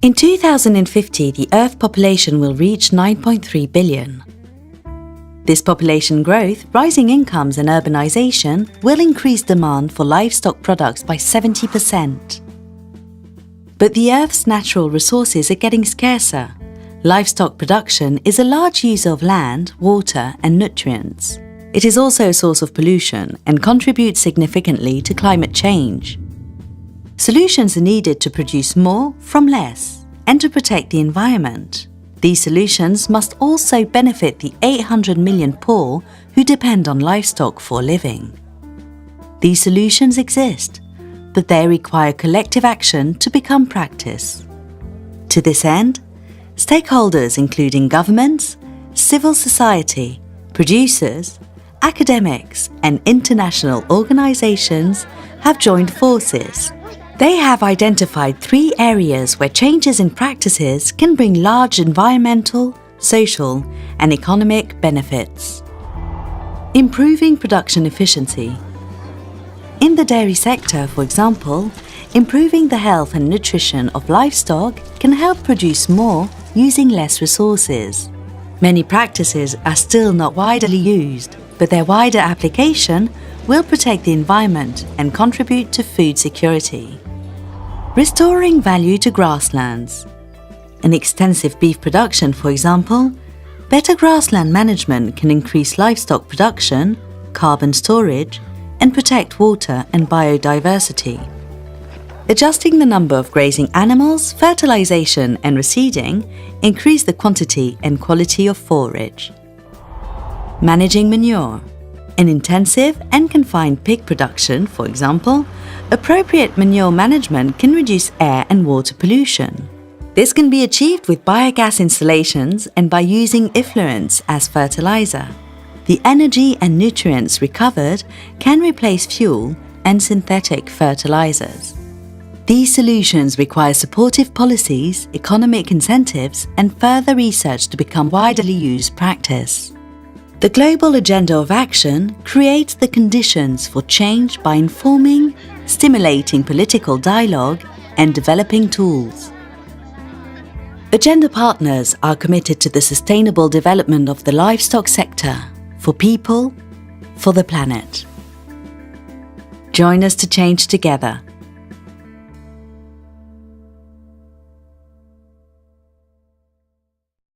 In 2050, the Earth population will reach 9.3 billion. This population growth, rising incomes and urbanization will increase demand for livestock products by 70%. But the Earth's natural resources are getting scarcer. Livestock production is a large user of land, water and nutrients. It is also a source of pollution and contributes significantly to climate change. Solutions are needed to produce more from less and to protect the environment. These solutions must also benefit the 800 million poor who depend on livestock for a living. These solutions exist, but they require collective action to become practice. To this end, stakeholders including governments, civil society, producers, academics and international organizations have joined forces. They have identified 3 areas where changes in practices can bring large environmental, social and economic benefits. Improving production efficiency. In the dairy sector, for example, improving the health and nutrition of livestock can help produce more using less resources. Many practices are still not widely used, but their wider application will protect the environment and contribute to food security. Restoring value to grasslands. In extensive beef production, for example, better grassland management can increase livestock production, carbon storage, and protect water and biodiversity. Adjusting the number of grazing animals, fertilization and reseeding increase the quantity and quality of forage. Managing manure. In intensive and confined pig production, for example, appropriate manure management can reduce air and water pollution. This can be achieved with biogas installations and by using effluents as fertilizer. The energy and nutrients recovered can replace fuel and synthetic fertilizers. These solutions require supportive policies, economic incentives, and further research to become widely used practice. The global agenda of action creates the conditions for change by informing, stimulating political dialogue, and developing tools. Agenda partners are committed to the sustainable development of the livestock sector, for people, for the planet. Join us to change together.